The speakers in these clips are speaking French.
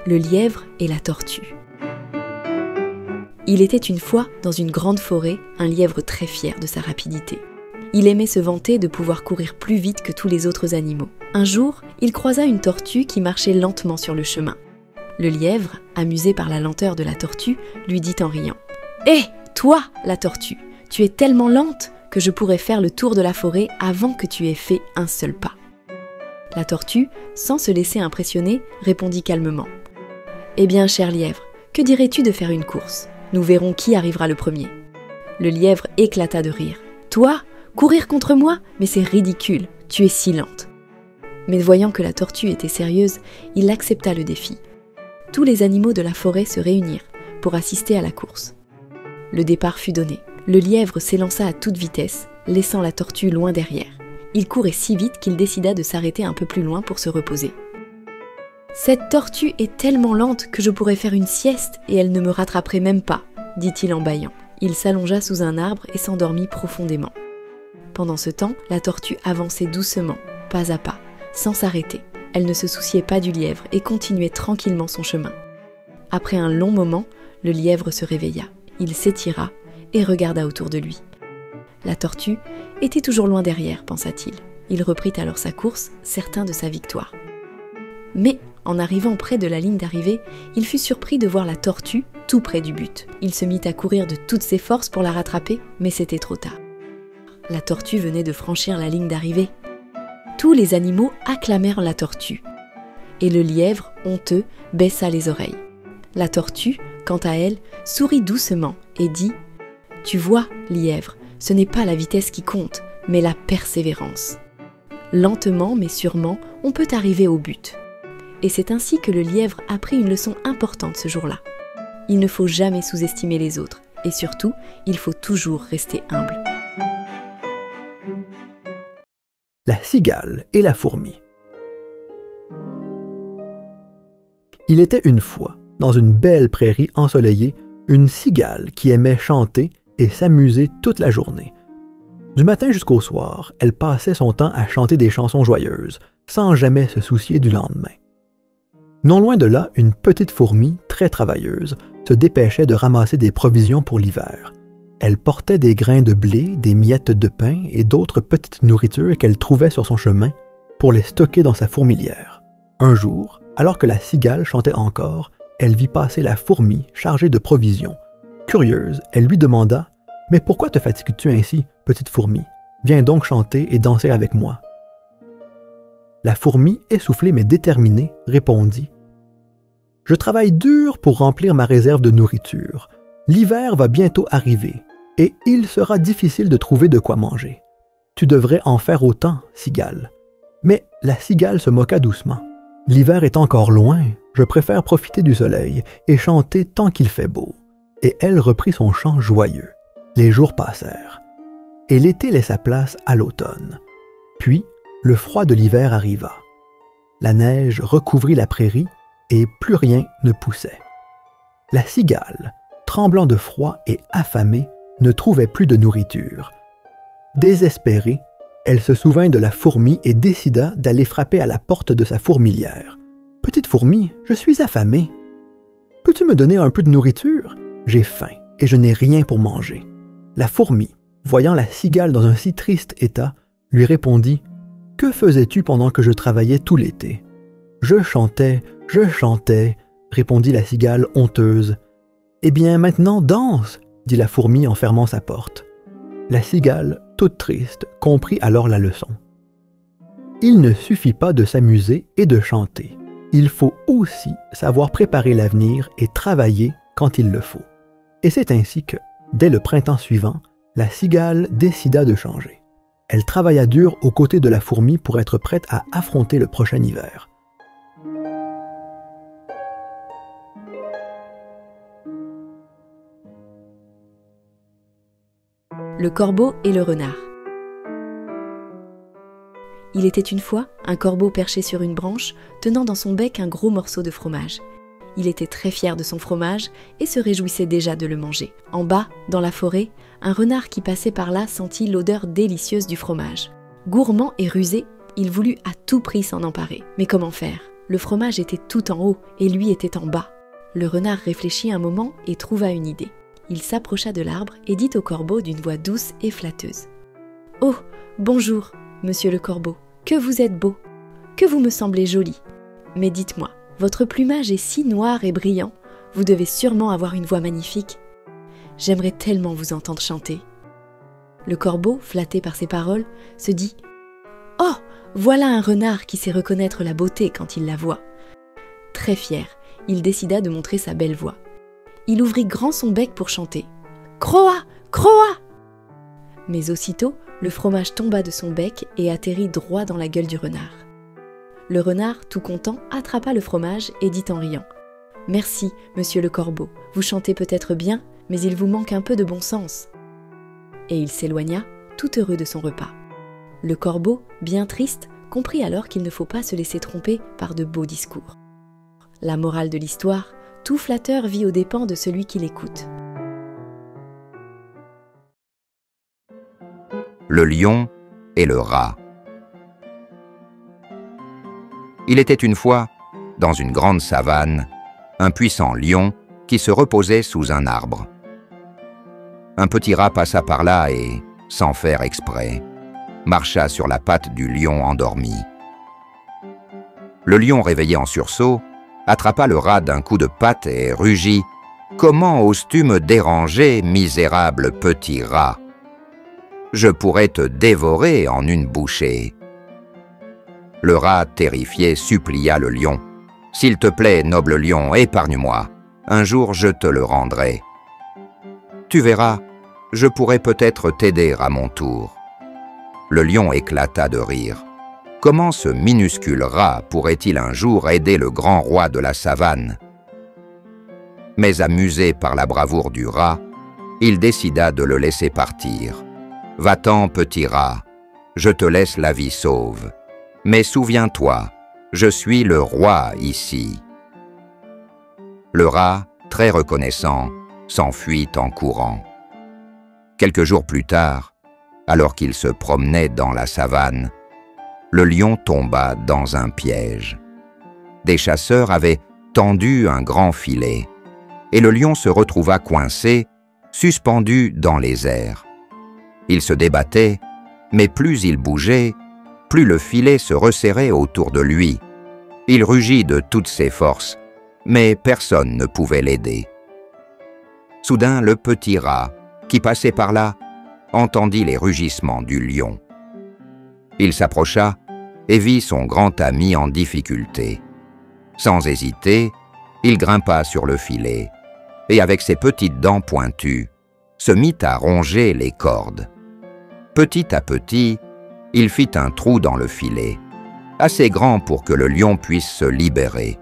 le lièvre et la tortue. Il était une fois, dans une grande forêt, un lièvre très fier de sa rapidité. Il aimait se vanter de pouvoir courir plus vite que tous les autres animaux. Un jour, il croisa une tortue qui marchait lentement sur le chemin. Le lièvre, amusé par la lenteur de la tortue, lui dit en riant « Hé, toi, la tortue, tu es tellement lente que je pourrais faire le tour de la forêt avant que tu aies fait un seul pas. » La tortue, sans se laisser impressionner, répondit calmement « Eh bien, cher lièvre, que dirais-tu de faire une course ? Nous verrons qui arrivera le premier. » Le lièvre éclata de rire. « Toi ? Courir contre moi ? Mais c'est ridicule, tu es si lente. » Mais voyant que la tortue était sérieuse, il accepta le défi. Tous les animaux de la forêt se réunirent pour assister à la course. Le départ fut donné. Le lièvre s'élança à toute vitesse, laissant la tortue loin derrière. Il courait si vite qu'il décida de s'arrêter un peu plus loin pour se reposer. « Cette tortue est tellement lente que je pourrais faire une sieste et elle ne me rattraperait même pas, » dit-il en bâillant. Il s'allongea sous un arbre et s'endormit profondément. Pendant ce temps, la tortue avançait doucement, pas à pas, sans s'arrêter. Elle ne se souciait pas du lièvre et continuait tranquillement son chemin. Après un long moment, le lièvre se réveilla. Il s'étira et regarda autour de lui. La tortue était toujours loin derrière, pensa-t-il. Il reprit alors sa course, certain de sa victoire. Mais, en arrivant près de la ligne d'arrivée, il fut surpris de voir la tortue tout près du but. Il se mit à courir de toutes ses forces pour la rattraper, mais c'était trop tard. La tortue venait de franchir la ligne d'arrivée. Tous les animaux acclamèrent la tortue. Et le lièvre, honteux, baissa les oreilles. La tortue, quant à elle, sourit doucement et dit « Tu vois, lièvre, ce n'est pas la vitesse qui compte, mais la persévérance. Lentement mais sûrement, on peut arriver au but. » Et c'est ainsi que le lièvre apprit une leçon importante ce jour-là. Il ne faut jamais sous-estimer les autres, et surtout, il faut toujours rester humble. La cigale et la fourmi. Il était une fois, dans une belle prairie ensoleillée, une cigale qui aimait chanter et s'amuser toute la journée. Du matin jusqu'au soir, elle passait son temps à chanter des chansons joyeuses, sans jamais se soucier du lendemain. Non loin de là, une petite fourmi, très travailleuse, se dépêchait de ramasser des provisions pour l'hiver. Elle portait des grains de blé, des miettes de pain et d'autres petites nourritures qu'elle trouvait sur son chemin pour les stocker dans sa fourmilière. Un jour, alors que la cigale chantait encore, elle vit passer la fourmi chargée de provisions. Curieuse, elle lui demanda « Mais pourquoi te fatigues-tu ainsi, petite fourmi? Viens donc chanter et danser avec moi. » La fourmi, essoufflée mais déterminée, répondit « Je travaille dur pour remplir ma réserve de nourriture. L'hiver va bientôt arriver et il sera difficile de trouver de quoi manger. Tu devrais en faire autant, cigale. » Mais la cigale se moqua doucement. « L'hiver est encore loin, je préfère profiter du soleil et chanter tant qu'il fait beau. » Et elle reprit son chant joyeux. Les jours passèrent et l'été laissa place à l'automne. Puis, le froid de l'hiver arriva. La neige recouvrit la prairie et plus rien ne poussait. La cigale, tremblant de froid et affamée, ne trouvait plus de nourriture. Désespérée, elle se souvint de la fourmi et décida d'aller frapper à la porte de sa fourmilière. « Petite fourmi, je suis affamée. Peux-tu me donner un peu de nourriture? J'ai faim et je n'ai rien pour manger. » La fourmi, voyant la cigale dans un si triste état, lui répondit « Que faisais-tu pendant que je travaillais tout l'été? »« Je chantais, répondit la cigale honteuse. « Eh bien, maintenant, danse !» dit la fourmi en fermant sa porte. La cigale, toute triste, comprit alors la leçon. Il ne suffit pas de s'amuser et de chanter. Il faut aussi savoir préparer l'avenir et travailler quand il le faut. Et c'est ainsi que, dès le printemps suivant, la cigale décida de changer. Elle travailla dur aux côtés de la fourmi pour être prête à affronter le prochain hiver. Le corbeau et le renard. Il était une fois un corbeau perché sur une branche, tenant dans son bec un gros morceau de fromage. Il était très fier de son fromage et se réjouissait déjà de le manger. En bas, dans la forêt, un renard qui passait par là sentit l'odeur délicieuse du fromage. Gourmand et rusé, il voulut à tout prix s'en emparer. Mais comment faire? Le fromage était tout en haut et lui était en bas. Le renard réfléchit un moment et trouva une idée. Il s'approcha de l'arbre et dit au corbeau d'une voix douce et flatteuse. « Oh, bonjour, monsieur le corbeau, que vous êtes beau, que vous me semblez joli. Mais dites-moi, votre plumage est si noir et brillant, vous devez sûrement avoir une voix magnifique. J'aimerais tellement vous entendre chanter. » Le corbeau, flatté par ces paroles, se dit « Oh, voilà un renard qui sait reconnaître la beauté quand il la voit. » Très fier, il décida de montrer sa belle voix. Il ouvrit grand son bec pour chanter « Croa, croa !» Mais aussitôt, le fromage tomba de son bec et atterrit droit dans la gueule du renard. Le renard, tout content, attrapa le fromage et dit en riant « Merci, monsieur le corbeau, vous chantez peut-être bien, mais il vous manque un peu de bon sens. » Et il s'éloigna, tout heureux de son repas. Le corbeau, bien triste, comprit alors qu'il ne faut pas se laisser tromper par de beaux discours. La morale de l'histoire, tout flatteur vit aux dépens de celui qui l'écoute. Le lion et le rat. Il était une fois, dans une grande savane, un puissant lion qui se reposait sous un arbre. Un petit rat passa par là et, sans faire exprès, marcha sur la patte du lion endormi. Le lion, réveillé en sursaut, attrapa le rat d'un coup de patte et rugit « Comment oses-tu me déranger, misérable petit rat ? Je pourrais te dévorer en une bouchée. » Le rat, terrifié, supplia le lion. « S'il te plaît, noble lion, épargne-moi. Un jour, je te le rendrai. Tu verras, je pourrais peut-être t'aider à mon tour. » Le lion éclata de rire. Comment ce minuscule rat pourrait-il un jour aider le grand roi de la savane? Mais amusé par la bravoure du rat, il décida de le laisser partir. « Va-t'en, petit rat, je te laisse la vie sauve. Mais souviens-toi, je suis le roi ici. » Le rat, très reconnaissant, s'enfuit en courant. Quelques jours plus tard, alors qu'il se promenait dans la savane, le lion tomba dans un piège. Des chasseurs avaient tendu un grand filet, et le lion se retrouva coincé, suspendu dans les airs. Il se débattait, mais plus il bougeait, plus le filet se resserrait autour de lui. Il rugit de toutes ses forces, mais personne ne pouvait l'aider. Soudain, le petit rat, qui passait par là, entendit les rugissements du lion. Il s'approcha et vit son grand ami en difficulté. Sans hésiter, il grimpa sur le filet et avec ses petites dents pointues, se mit à ronger les cordes. Petit à petit, il fit un trou dans le filet, assez grand pour que le lion puisse se libérer.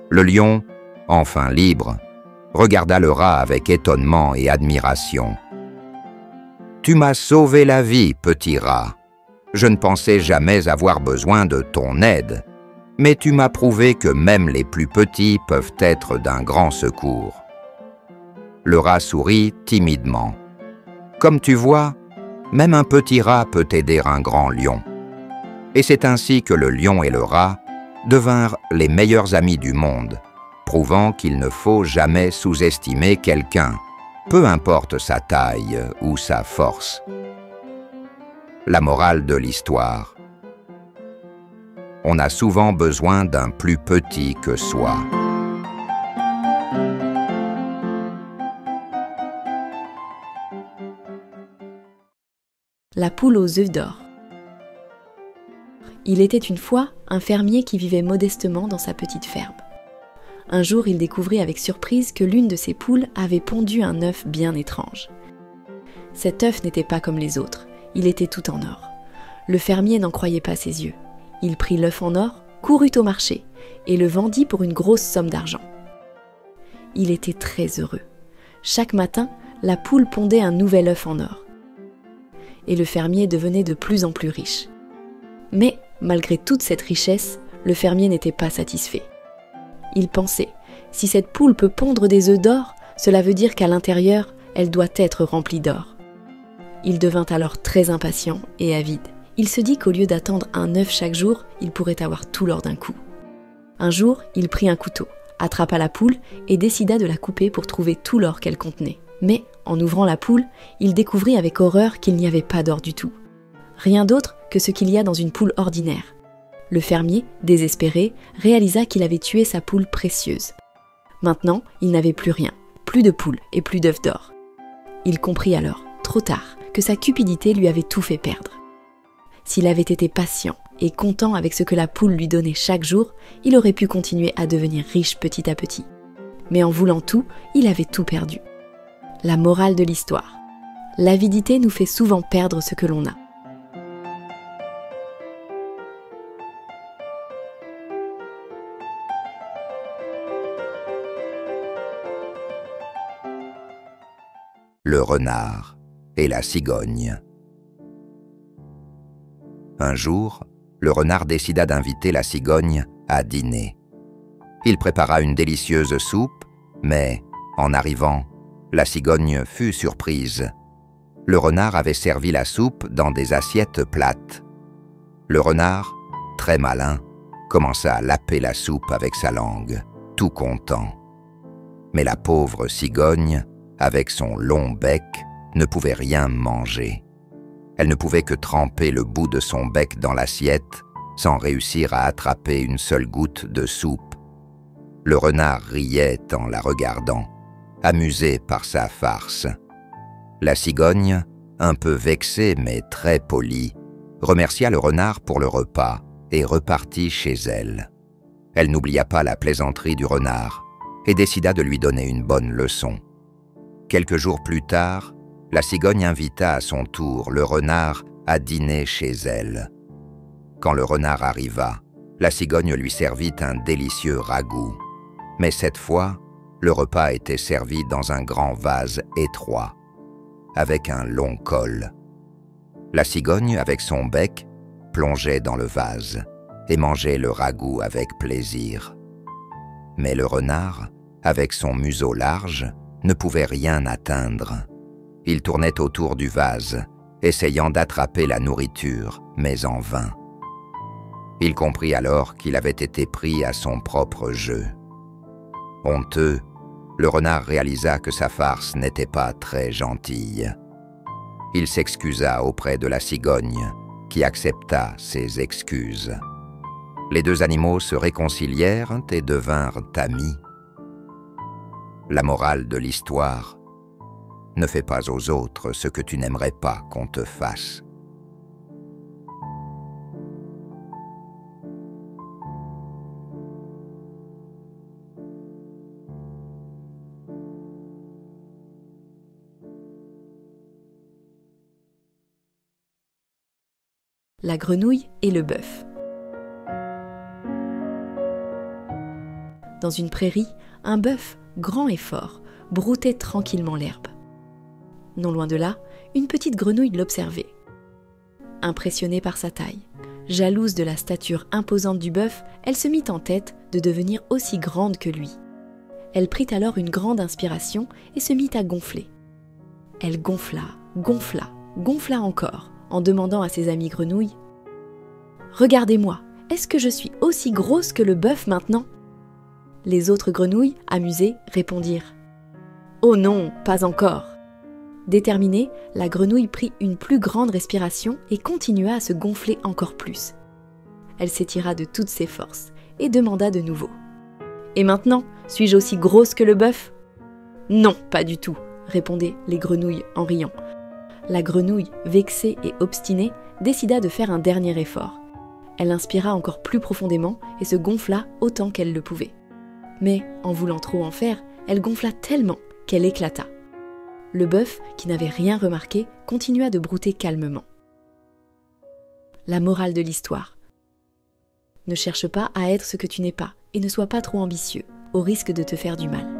Le lion, enfin libre, regarda le rat avec étonnement et admiration. « Tu m'as sauvé la vie, petit rat. Je ne pensais jamais avoir besoin de ton aide, mais tu m'as prouvé que même les plus petits peuvent être d'un grand secours. » Le rat sourit timidement. « Comme tu vois, même un petit rat peut aider un grand lion. » Et c'est ainsi que le lion et le rat devinrent les meilleurs amis du monde, prouvant qu'il ne faut jamais sous-estimer quelqu'un, peu importe sa taille ou sa force. La morale de l'histoire. On a souvent besoin d'un plus petit que soi. La poule aux œufs d'or. Il était une fois un fermier qui vivait modestement dans sa petite ferme. Un jour, il découvrit avec surprise que l'une de ses poules avait pondu un œuf bien étrange. Cet œuf n'était pas comme les autres, il était tout en or. Le fermier n'en croyait pas ses yeux. Il prit l'œuf en or, courut au marché et le vendit pour une grosse somme d'argent. Il était très heureux. Chaque matin, la poule pondait un nouvel œuf en or. Et le fermier devenait de plus en plus riche. Mais, malgré toute cette richesse, le fermier n'était pas satisfait. Il pensait, si cette poule peut pondre des œufs d'or, cela veut dire qu'à l'intérieur, elle doit être remplie d'or. Il devint alors très impatient et avide. Il se dit qu'au lieu d'attendre un œuf chaque jour, il pourrait avoir tout l'or d'un coup. Un jour, il prit un couteau, attrapa la poule et décida de la couper pour trouver tout l'or qu'elle contenait. Mais, en ouvrant la poule, il découvrit avec horreur qu'il n'y avait pas d'or du tout. Rien d'autre que ce qu'il y a dans une poule ordinaire. Le fermier, désespéré, réalisa qu'il avait tué sa poule précieuse. Maintenant, il n'avait plus rien, plus de poule et plus d'œufs d'or. Il comprit alors, trop tard, que sa cupidité lui avait tout fait perdre. S'il avait été patient et content avec ce que la poule lui donnait chaque jour, il aurait pu continuer à devenir riche petit à petit. Mais en voulant tout, il avait tout perdu. La morale de l'histoire. L'avidité nous fait souvent perdre ce que l'on a. Le renard et la cigogne. Un jour, le renard décida d'inviter la cigogne à dîner. Il prépara une délicieuse soupe, mais, en arrivant, la cigogne fut surprise. Le renard avait servi la soupe dans des assiettes plates. Le renard, très malin, commença à laper la soupe avec sa langue, tout content. Mais la pauvre cigogne, avec son long bec, ne pouvait rien manger. Elle ne pouvait que tremper le bout de son bec dans l'assiette sans réussir à attraper une seule goutte de soupe. Le renard riait en la regardant, amusé par sa farce. La cigogne, un peu vexée mais très polie, remercia le renard pour le repas et repartit chez elle. Elle n'oublia pas la plaisanterie du renard et décida de lui donner une bonne leçon. Quelques jours plus tard, la cigogne invita à son tour le renard à dîner chez elle. Quand le renard arriva, la cigogne lui servit un délicieux ragoût. Mais cette fois, le repas était servi dans un grand vase étroit, avec un long col. La cigogne, avec son bec, plongeait dans le vase et mangeait le ragoût avec plaisir. Mais le renard, avec son museau large, ne pouvait rien atteindre. Il tournait autour du vase, essayant d'attraper la nourriture, mais en vain. Il comprit alors qu'il avait été pris à son propre jeu. Honteux, le renard réalisa que sa farce n'était pas très gentille. Il s'excusa auprès de la cigogne, qui accepta ses excuses. Les deux animaux se réconcilièrent et devinrent amis. La morale de l'histoire: ne fais pas aux autres ce que tu n'aimerais pas qu'on te fasse. La grenouille et le bœuf. Dans une prairie, un bœuf, grand et fort, broutait tranquillement l'herbe. Non loin de là, une petite grenouille l'observait. Impressionnée par sa taille, jalouse de la stature imposante du bœuf, elle se mit en tête de devenir aussi grande que lui. Elle prit alors une grande inspiration et se mit à gonfler. Elle gonfla, gonfla, gonfla encore, en demandant à ses amies grenouilles « Regardez-moi, est-ce que je suis aussi grosse que le bœuf maintenant ?» Les autres grenouilles, amusées, répondirent « Oh non, pas encore !» Déterminée, la grenouille prit une plus grande respiration et continua à se gonfler encore plus. Elle s'étira de toutes ses forces et demanda de nouveau « Et maintenant, suis-je aussi grosse que le bœuf ?»« Non, pas du tout !» répondaient les grenouilles en riant. La grenouille, vexée et obstinée, décida de faire un dernier effort. Elle inspira encore plus profondément et se gonfla autant qu'elle le pouvait. Mais, en voulant trop en faire, elle gonfla tellement qu'elle éclata. Le bœuf, qui n'avait rien remarqué, continua de brouter calmement. La morale de l'histoire. Ne cherche pas à être ce que tu n'es pas et ne sois pas trop ambitieux, au risque de te faire du mal.